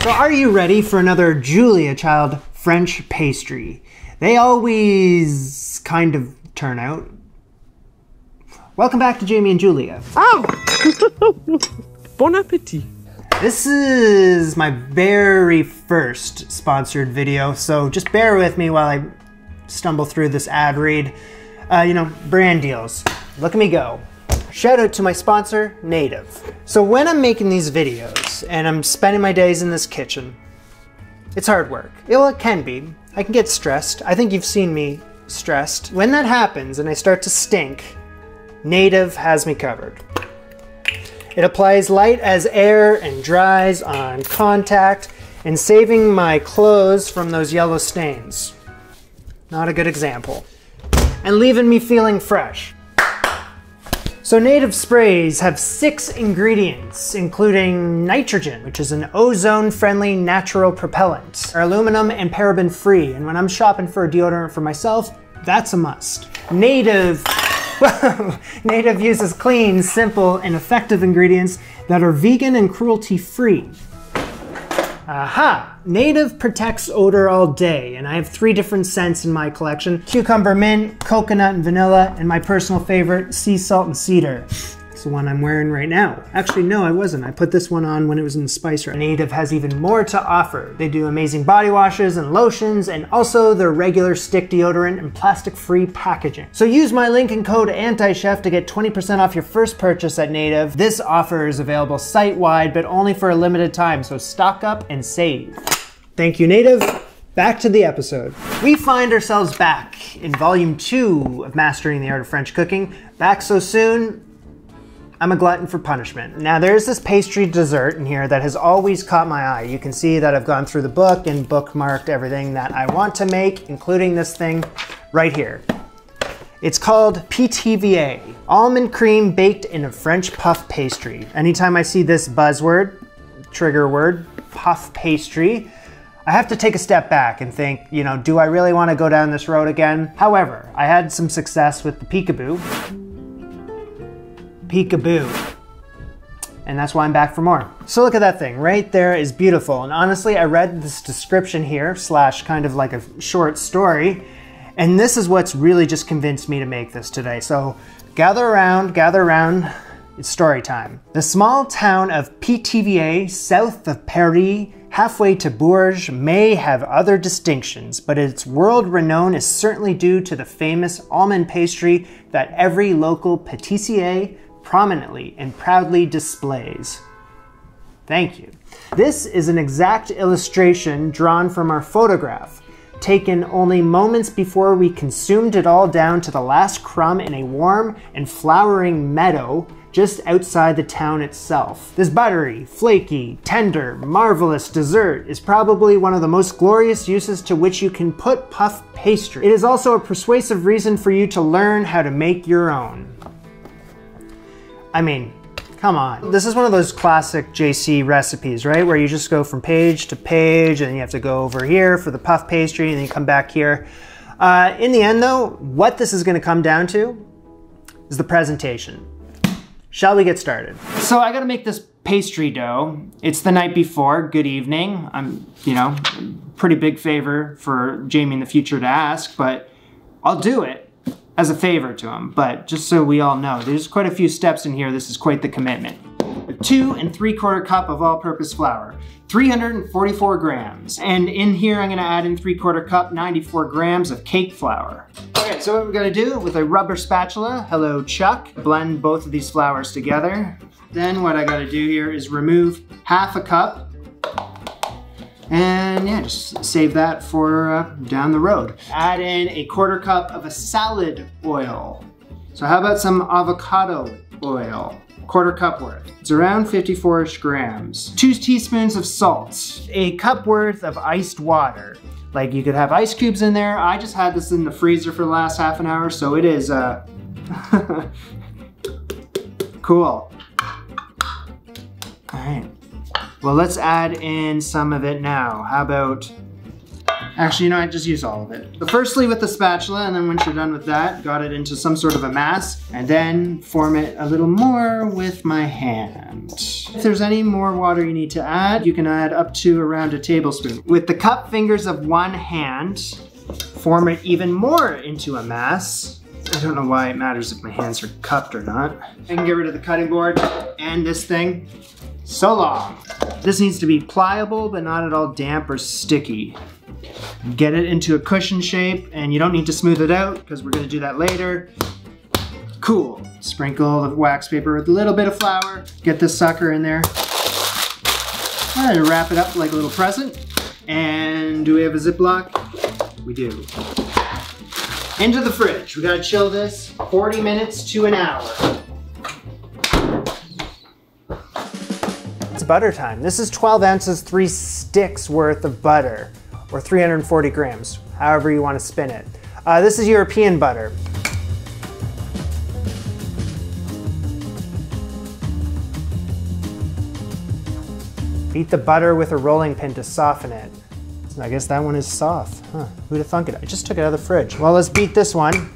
So are you ready for another Julia Child French pastry? They always kind of turn out. Welcome back to Jamie and Julia. Oh! Bon appetit. This is my very first sponsored video, so just bear with me while I stumble through this ad read. Brand deals. Look at me go. Shout out to my sponsor, Native. So when I'm making these videos and I'm spending my days in this kitchen, it's hard work. Well, it can be. I can get stressed. I think you've seen me stressed. When that happens and I start to stink, Native has me covered. It applies light as air and dries on contact and saving my clothes from those yellow stains. Not a good example. And leaving me feeling fresh. So Native sprays have 6 ingredients, including nitrogen, which is an ozone-friendly natural propellant, are aluminum and paraben-free, and when I'm shopping for a deodorant for myself, that's a must. Native uses clean, simple, and effective ingredients that are vegan and cruelty-free. Aha! Native protects odor all day, and I have 3 different scents in my collection: cucumber mint, coconut and vanilla, and my personal favorite, sea salt and cedar. It's the one I'm wearing right now. Actually, no, I wasn't. I put this one on when it was in the spice rack. Native has even more to offer. They do amazing body washes and lotions, and also their regular stick deodorant and plastic-free packaging. So use my link and code antichef to get 20% off your first purchase at Native. This offer is available site-wide, but only for a limited time, so stock up and save. Thank you, Native. Back to the episode. We find ourselves back in volume 2 of Mastering the Art of French Cooking. Back so soon, I'm a glutton for punishment. Now there's this pastry dessert in here that has always caught my eye. You can see that I've gone through the book and bookmarked everything that I want to make, including this thing right here. It's called Pithiviers, almond cream baked in a French puff pastry. Anytime I see this buzzword, trigger word, puff pastry, I have to take a step back and think, do I really want to go down this road again? However, I had some success with the peekaboo. And that's why I'm back for more. So look at that thing, right there is beautiful. And honestly, I read this description here, / kind of like a short story, and this is what's really just convinced me to make this today. So gather around, it's story time. The small town of Pithiviers, south of Paris, halfway to Bourges, may have other distinctions, but its world renown is certainly due to the famous almond pastry that every local pâtissier prominently and proudly displays. Thank you. This is an exact illustration drawn from our photograph, taken only moments before we consumed it all down to the last crumb in a warm and flowering meadow just outside the town itself. This buttery, flaky, tender, marvelous dessert is probably one of the most glorious uses to which you can put puff pastry. It is also a persuasive reason for you to learn how to make your own. I mean, come on. This is one of those classic JC recipes, right? Where you just go from page to page and you have to go over here for the puff pastry and then you come back here. In the end though, what this is gonna come down to is the presentation. Shall we get started? So I gotta make this pastry dough. It's the night before, good evening. I'm, pretty big favor for Jamie in the future to ask, but I'll do it as a favor to him. But just so we all know, there's quite a few steps in here. This is quite the commitment. 2 3/4 cup of all-purpose flour, 344 grams. And in here, I'm gonna add in 3/4 cup, 94 grams of cake flour. Okay, so what we're gonna do with a rubber spatula, hello Chuck, blend both of these flours together. Then what I gotta do here is remove 1/2 cup, and yeah, just save that for down the road. Add in 1/4 cup of a salad oil. So how about some avocado oil? 1/4 cup worth. It's around 54-ish grams. 2 teaspoons of salt. 1 cup worth of iced water. Like you could have ice cubes in there. I just had this in the freezer for the last half an hour, so it is cool. All right. Well, let's add in some of it now. How about Actually, you know what? Just use all of it. So firstly with the spatula, and then once you're done with that, got it into some sort of a mass, and then form it a little more with my hand. If there's any more water you need to add, you can add up to around a tablespoon. With the cup fingers of one hand, form it even more into a mass. I don't know why it matters if my hands are cupped or not. I can get rid of the cutting board and this thing. So long. This needs to be pliable, but not at all damp or sticky. Get it into a cushion shape, and you don't need to smooth it out because we're gonna do that later. Cool. Sprinkle the wax paper with a little bit of flour. Get this sucker in there. And wrap it up like a little present. And do we have a Ziploc? We do. Into the fridge. We gotta chill this 40 minutes to an hour. It's butter time. This is 12 ounces, 3 sticks worth of butter, or 340 grams, however you want to spin it. This is European butter. Beat the butter with a rolling pin to soften it. I guess that one is soft. Huh, who'd have thunk it? I just took it out of the fridge. Well, let's beat this one.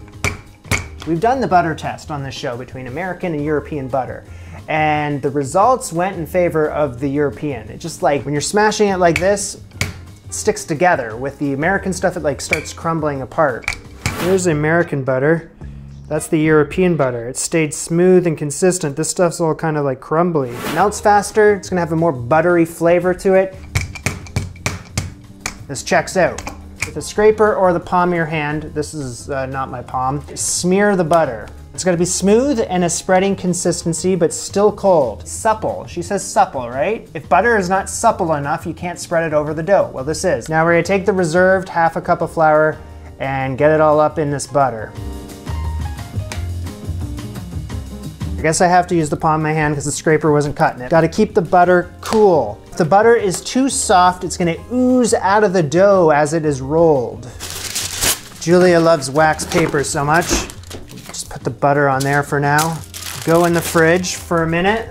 We've done the butter test on this show between American and European butter. And the results went in favor of the European. It's just like when you're smashing it like this, it sticks together. With the American stuff, it like starts crumbling apart. Here's the American butter. That's the European butter. It stayed smooth and consistent. This stuff's all kind of like crumbly. It melts faster. It's gonna have a more buttery flavor to it. This checks out. With a scraper or the palm of your hand, this is not my palm, smear the butter. It's gonna be smooth and a spreading consistency, but still cold. Supple, she says supple, right? If butter is not supple enough, you can't spread it over the dough. Well, this is. Now we're gonna take the reserved half a cup of flour and get it all up in this butter. I guess I have to use the palm of my hand because the scraper wasn't cutting it. Gotta keep the butter cool. If the butter is too soft, it's gonna ooze out of the dough as it is rolled. Julia loves wax paper so much. Just put the butter on there for now. Go in the fridge for a minute.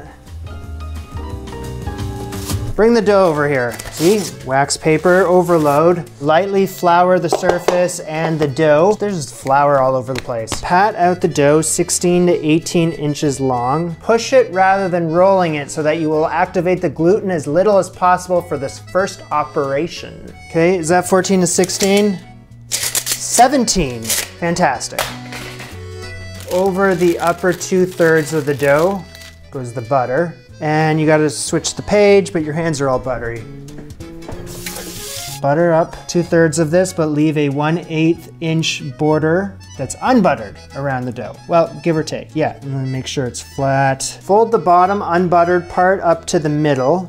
Bring the dough over here. See, wax paper overload. Lightly flour the surface and the dough. There's flour all over the place. Pat out the dough 16 to 18 inches long. Push it rather than rolling it so that you will activate the gluten as little as possible for this first operation. Okay, is that 14 to 16? 17, fantastic. Over the upper 2/3 of the dough goes the butter. And you gotta switch the page, but your hands are all buttery. Butter up 2/3 of this, but leave a 1/8 inch border that's unbuttered around the dough. Well, give or take, yeah. And then make sure it's flat. Fold the bottom unbuttered part up to the middle.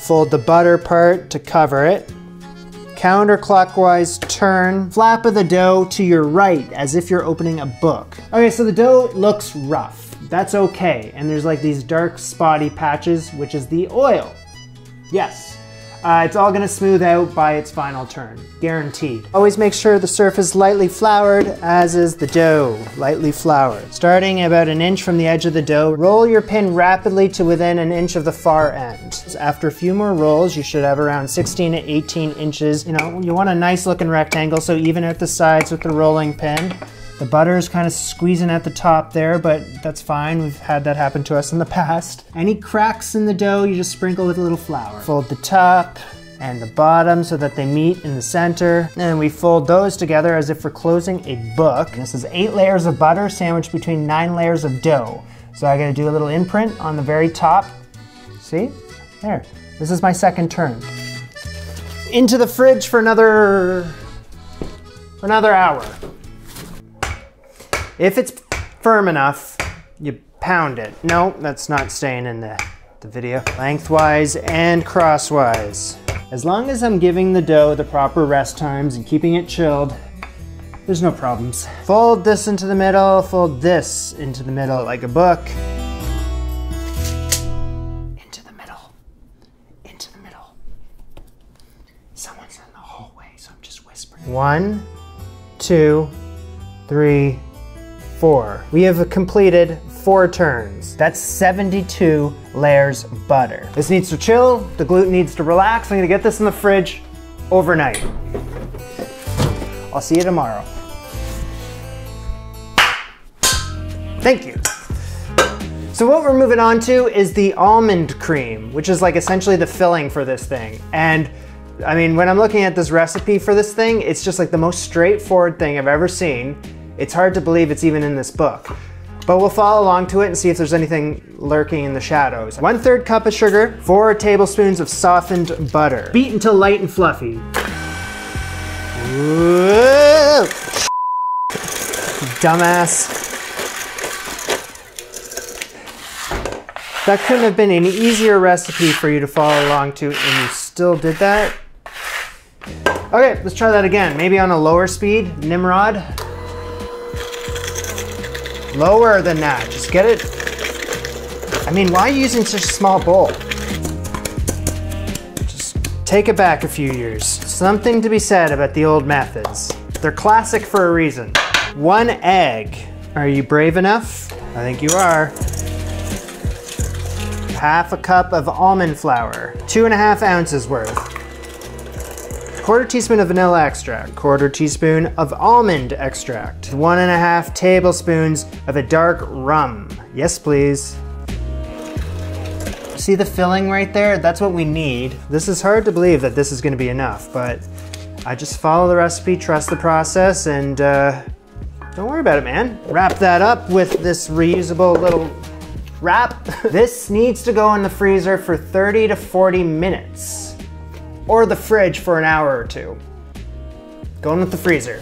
Fold the butter part to cover it. Counterclockwise turn flap of the dough to your right as if you're opening a book. Okay, so the dough looks rough. That's okay. And there's like these dark spotty patches, which is the oil. Yes, it's all gonna smooth out by its final turn, guaranteed. Always make sure the surface lightly floured, as is the dough, lightly floured. Starting about an inch from the edge of the dough, roll your pin rapidly to within an inch of the far end. After a few more rolls, you should have around 16 to 18 inches. You know, you want a nice looking rectangle, so even at the sides with the rolling pin. The butter is kind of squeezing at the top there, but that's fine. We've had that happen to us in the past. Any cracks in the dough, you just sprinkle with a little flour. Fold the top and the bottom so that they meet in the center. And we fold those together as if we're closing a book. This is 8 layers of butter sandwiched between 9 layers of dough. So I gotta do a little imprint on the very top. See? There. This is my second turn. Into the fridge for another hour. If it's firm enough, you pound it. No, that's not staying in the video. Lengthwise and crosswise. As long as I'm giving the dough the proper rest times and keeping it chilled, there's no problems. Fold this into the middle, fold this into the middle like a book. Into the middle, into the middle. Someone's in the hallway, so I'm just whispering. 1, 2, 3, 4. We have completed 4 turns. That's 72 layers of butter. This needs to chill, the gluten needs to relax. I'm gonna get this in the fridge overnight. I'll see you tomorrow. Thank you. So what we're moving on to is the almond cream, which is like essentially the filling for this thing. And I mean, when I'm looking at this recipe for this thing, it's just like the most straightforward thing I've ever seen. It's hard to believe it's even in this book. But we'll follow along to it and see if there's anything lurking in the shadows. 1/3 cup of sugar, 4 tablespoons of softened butter. Beat until light and fluffy. Whoa. Dumbass. That couldn't have been an easier recipe for you to follow along to, and you still did that. Okay, let's try that again. Maybe on a lower speed, Nimrod. Lower than that, just get it. I mean, why are you using such a small bowl? Just take it back a few years. Something to be said about the old methods. They're classic for a reason. 1 egg. Are you brave enough? I think you are. 1/2 cup of almond flour. 2.5 ounces worth. 1/4 teaspoon of vanilla extract, 1/4 teaspoon of almond extract, 1.5 tablespoons of a dark rum. Yes, please. See the filling right there? That's what we need. This is hard to believe that this is gonna be enough, but I just follow the recipe, trust the process, and don't worry about it, man. Wrap that up with this reusable little wrap. This needs to go in the freezer for 30 to 40 minutes. Or the fridge for an hour or 2. Going with the freezer.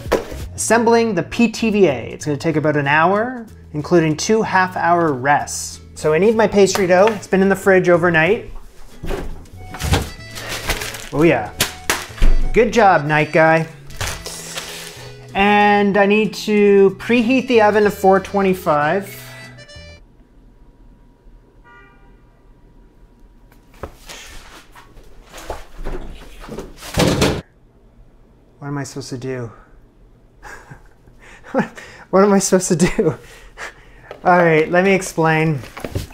Assembling the Pithiviers. It's gonna take about an hour, including 2 half-hour rests. So I need my pastry dough. It's been in the fridge overnight. Oh yeah. Good job, night guy. And I need to preheat the oven to 425. What am I supposed to do? What am I supposed to do? All right, let me explain.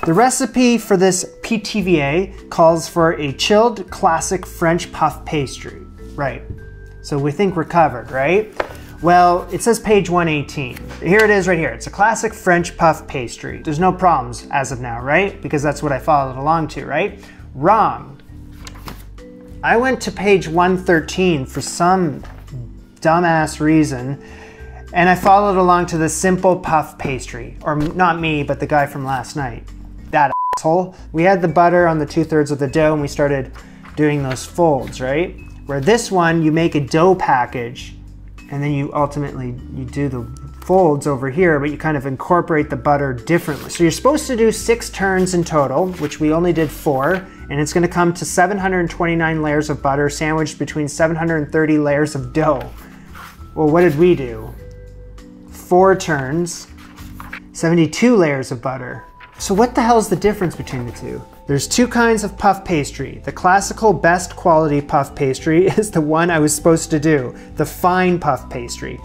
The recipe for this Pithiviers calls for a chilled classic French puff pastry. Right, so we think we're covered, right? Well, it says page 118. Here it is right here. It's a classic French puff pastry. There's no problems as of now, right? Because that's what I followed along to, right? Wrong. I went to page 113 for some dumbass reason, and I followed along to the simple puff pastry. Or not me, but the guy from last night. That asshole. We had the butter on the 2/3 of the dough and we started doing those folds, right? Where this one, you make a dough package and then you ultimately, you do the folds over here, but you kind of incorporate the butter differently. So you're supposed to do 6 turns in total, which we only did 4, and it's gonna come to 729 layers of butter sandwiched between 730 layers of dough. Well, what did we do? 4 turns, 72 layers of butter. So what the hell is the difference between the two? There's 2 kinds of puff pastry. The classical best quality puff pastry is the one I was supposed to do, the fine puff pastry.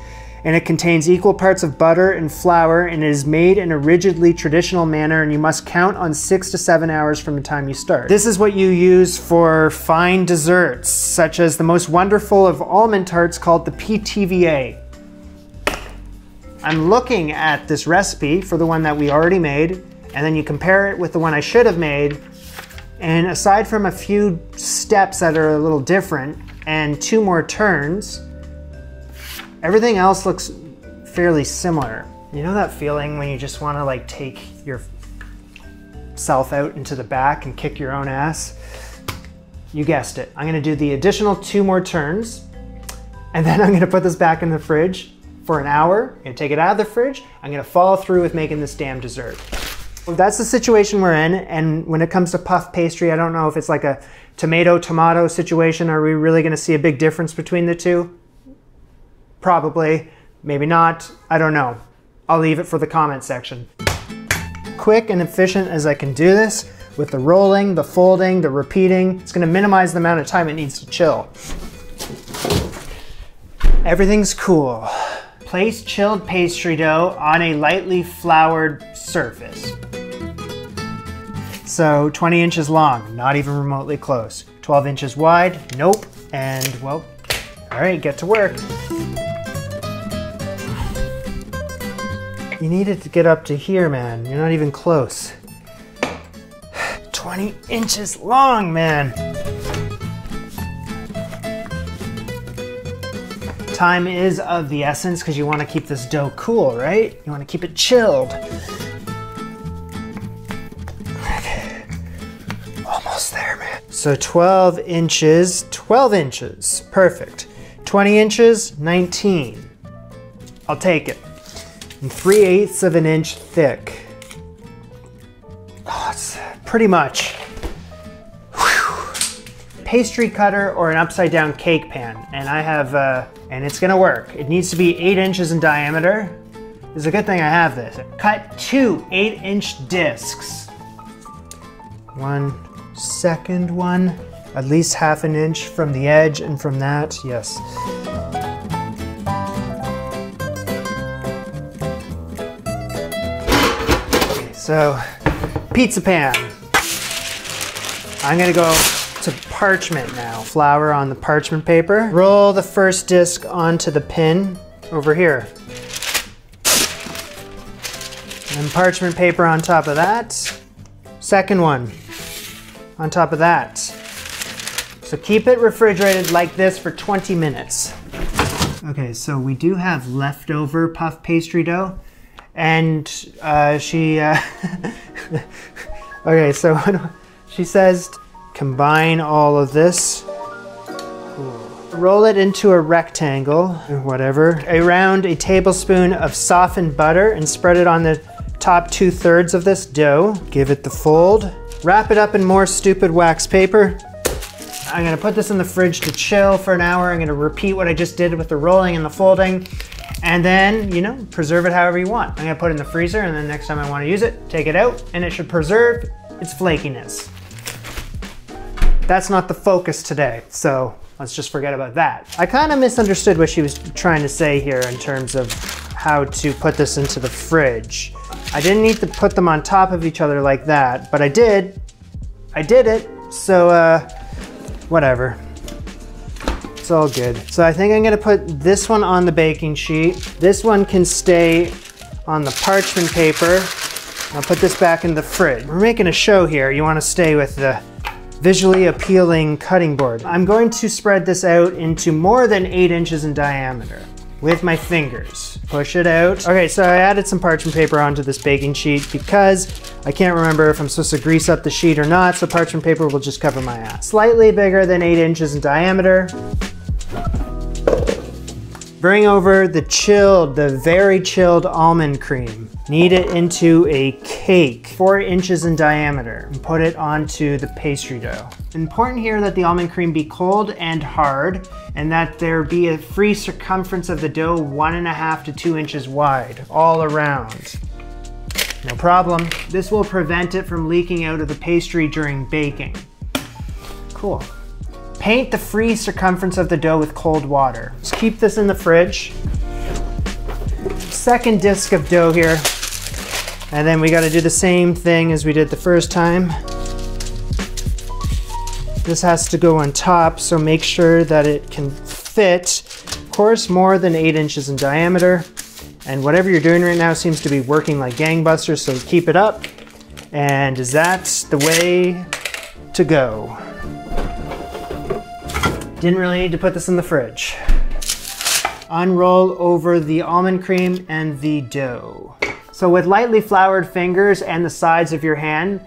And it contains equal parts of butter and flour, and it is made in a rigidly traditional manner, and you must count on 6 to 7 hours from the time you start. This is what you use for fine desserts, such as the most wonderful of almond tarts called the Pithiviers. I'm looking at this recipe for the one that we already made, and then you compare it with the one I should have made, and aside from a few steps that are a little different, and 2 more turns, everything else looks fairly similar. You know that feeling when you just want to like take yourself out into the back and kick your own ass? You guessed it. I'm going to do the additional 2 more turns, and then I'm going to put this back in the fridge for an hour. I'm going to take it out of the fridge. I'm going to follow through with making this damn dessert. Well, that's the situation we're in, and when it comes to puff pastry, I don't know if it's like a tomato situation. Are we really going to see a big difference between the two? Probably, maybe not, I don't know. I'll leave it for the comment section. Quick and efficient as I can do this, with the rolling, the folding, the repeating, it's gonna minimize the amount of time it needs to chill. Everything's cool. Place chilled pastry dough on a lightly floured surface. So 20 inches long, not even remotely close. 12 inches wide, nope. And well, all right, get to work. You need it to get up to here, man. You're not even close. 20 inches long, man. Time is of the essence because you want to keep this dough cool, right? You want to keep it chilled. Okay. Almost there, man. So 12 inches, perfect. 20 inches, 19. I'll take it. And 3/8 of an inch thick. Oh, it's pretty much. Whew. Pastry cutter or an upside down cake pan. And I have, and it's gonna work. It needs to be 8 inches in diameter. It's a good thing I have this. Cut 2 8-inch discs. One second one, at least half an inch from the edge and from that, yes. Okay, so pizza pan. I'm gonna go to parchment now. Flour on the parchment paper. Roll the first disc onto the pin over here. And parchment paper on top of that. Second one on top of that. So keep it refrigerated like this for 20 minutes. Okay, so we do have leftover puff pastry dough. And okay, so she says, combine all of this. Cool. Roll it into a rectangle, or whatever. Around a tablespoon of softened butter and spread it on the top 2/3 of this dough. Give it the fold. Wrap it up in more stupid wax paper. I'm gonna put this in the fridge to chill for an hour. I'm gonna repeat what I just did with the rolling and the folding. And then, you know, preserve it however you want. I'm gonna put it in the freezer, and then next time I wanna use it, take it out, and it should preserve its flakiness. That's not the focus today, so let's just forget about that. I kind of misunderstood what she was trying to say here in terms of how to put this into the fridge. I didn't need to put them on top of each other like that, but I did. I did it, so whatever. It's all good. So I think I'm gonna put this one on the baking sheet. This one can stay on the parchment paper. I'll put this back in the fridge. We're making a show here. You wanna stay with the visually appealing cutting board. I'm going to spread this out into more than 8 inches in diameter with my fingers. Push it out. Okay, so I added some parchment paper onto this baking sheet because I can't remember if I'm supposed to grease up the sheet or not, so parchment paper will just cover my ass. Slightly bigger than 8 inches in diameter. Bring over the very chilled almond cream. Knead it into a cake, 4 inches in diameter, and put it onto the pastry dough. Important here that the almond cream be cold and hard, and that there be a free circumference of the dough 1.5 to 2 inches wide, all around. No problem. This will prevent it from leaking out of the pastry during baking. Cool. Paint the free circumference of the dough with cold water. Just keep this in the fridge. Second disc of dough here. And then we gotta do the same thing as we did the first time. This has to go on top, so make sure that it can fit, of course, more than 8 inches in diameter. And whatever you're doing right now seems to be working like gangbusters, so keep it up. And is that the way to go? Didn't really need to put this in the fridge. Unroll over the almond cream and the dough. So with lightly floured fingers and the sides of your hand,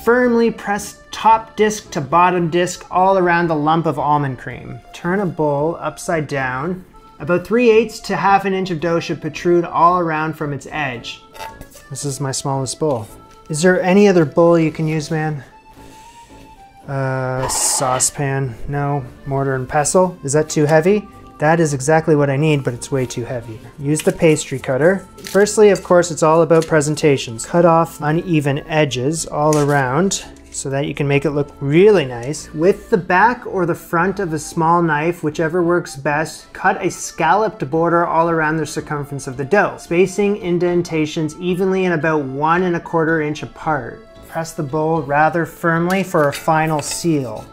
firmly press top disc to bottom disc all around the lump of almond cream. Turn a bowl upside down. About 3/8 to half an inch of dough should protrude all around from its edge. This is my smallest bowl. Is there any other bowl you can use, man? Saucepan, no. Mortar and pestle, is that too heavy? That is exactly what I need, but it's way too heavy. Use the pastry cutter. Firstly, of course, it's all about presentations. Cut off uneven edges all around so that you can make it look really nice. With the back or the front of a small knife, whichever works best, cut a scalloped border all around the circumference of the dough, spacing indentations evenly and about 1¼ inch apart. Press the bowl rather firmly for a final seal.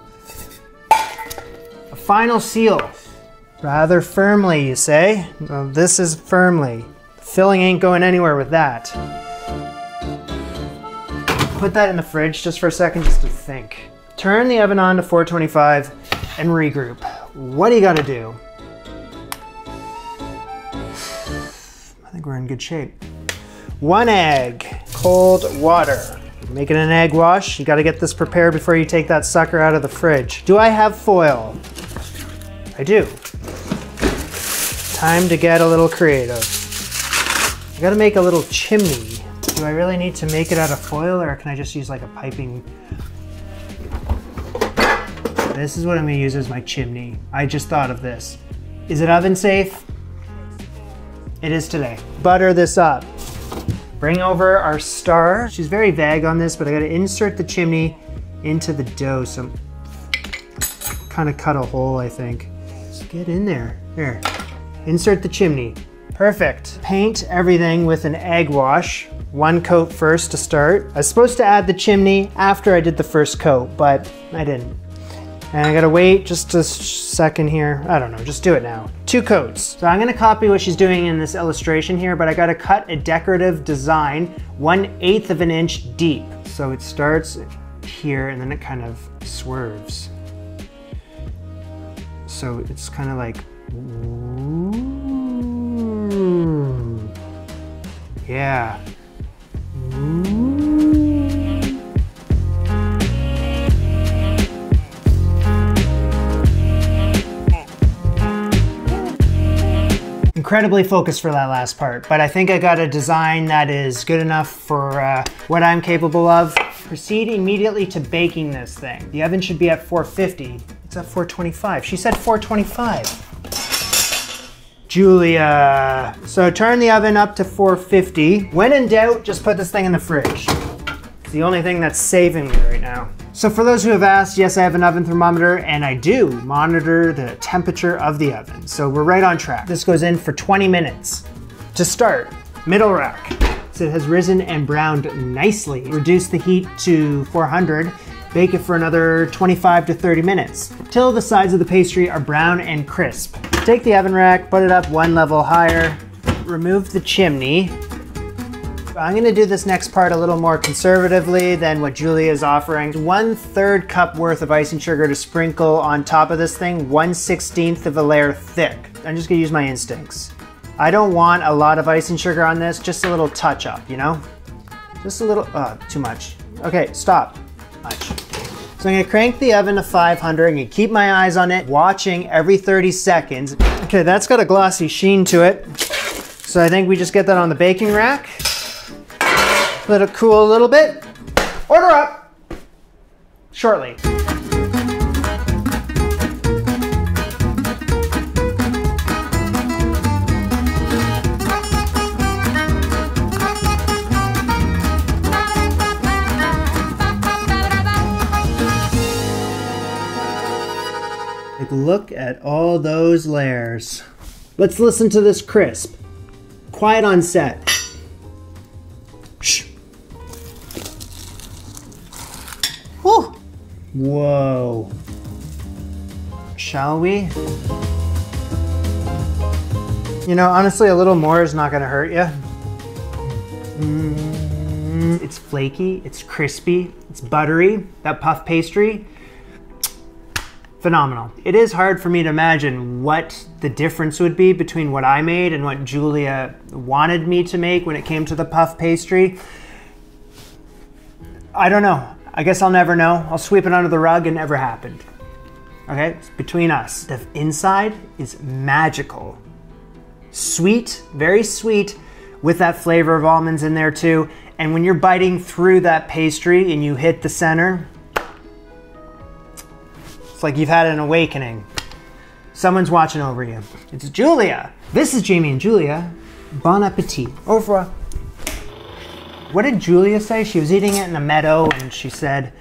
A final seal. Rather firmly, you say? Well, this is firmly. Filling ain't going anywhere with that. Put that in the fridge just for a second, just to think. Turn the oven on to 425 and regroup. What do you gotta do? I think we're in good shape. 1 egg, cold water. Making an egg wash. You gotta get this prepared before you take that sucker out of the fridge. Do I have foil? I do. Time to get a little creative. I gotta make a little chimney. Do I really need to make it out of foil, or can I just use like a piping? This is what I'm gonna use as my chimney. I just thought of this. Is it oven safe? It is today. Butter this up. Bring over our star. She's very vague on this, but I gotta insert the chimney into the dough. So kind of cut a hole, I think. Just get in there. Here, insert the chimney. Perfect. Paint everything with an egg wash. 1 coat first to start. I was supposed to add the chimney after I did the first coat, but I didn't. And I gotta wait just a second here. I don't know, just do it now. 2 coats. So I'm gonna copy what she's doing in this illustration here, but I gotta cut a decorative design 1/8 of an inch deep. So it starts here and then it kind of swerves. So it's kind of like, ooh. Yeah. Incredibly focused for that last part, but I think I got a design that is good enough for what I'm capable of. Proceed immediately to baking this thing. The oven should be at 450. It's at 425. She said 425. Julia. So turn the oven up to 450. When in doubt, just put this thing in the fridge. It's the only thing that's saving me right now. So for those who have asked, yes, I have an oven thermometer, and I do monitor the temperature of the oven. So we're right on track. This goes in for 20 minutes. To start, middle rack. So it has risen and browned nicely. Reduce the heat to 400. Bake it for another 25 to 30 minutes, till the sides of the pastry are brown and crisp. Take the oven rack, put it up 1 level higher, remove the chimney. I'm gonna do this next part a little more conservatively than what Julia is offering. 1/3 cup worth of icing sugar to sprinkle on top of this thing, 1/16 of a layer thick. I'm just gonna use my instincts. I don't want a lot of icing sugar on this, just a little touch up, you know? Just a little, too much. Okay, stop. Much. So I'm gonna crank the oven to 500. I'm gonna keep my eyes on it, watching every 30 seconds. Okay, that's got a glossy sheen to it. So I think we just get that on the baking rack. Let it cool a little bit. Order up shortly. Look at all those layers. Let's listen to this crisp. Quiet on set. Shh. Whew. Whoa. Shall we? You know, honestly, a little more is not gonna hurt you. It's flaky, it's crispy, it's buttery. That puff pastry, phenomenal. It is hard for me to imagine what the difference would be between what I made and what Julia wanted me to make when it came to the puff pastry. I don't know. I guess I'll never know. I'll sweep it under the rug. It never happened. Okay, it's between us. The inside is magical. Sweet, very sweet, with that flavor of almonds in there too. And when you're biting through that pastry and you hit the center, like you've had an awakening. Someone's watching over you. It's Julia. This is Jamie and Julia. Bon appetit. Au revoir. What did Julia say? She was eating it in a meadow and she said,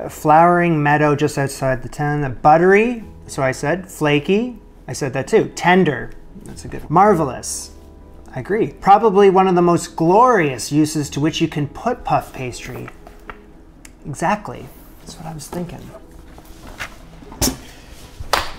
flowering meadow just outside the town. Buttery, so I said. Flaky, I said that too. Tender, that's a good one. Marvelous, I agree. Probably one of the most glorious uses to which you can put puff pastry. Exactly, that's what I was thinking.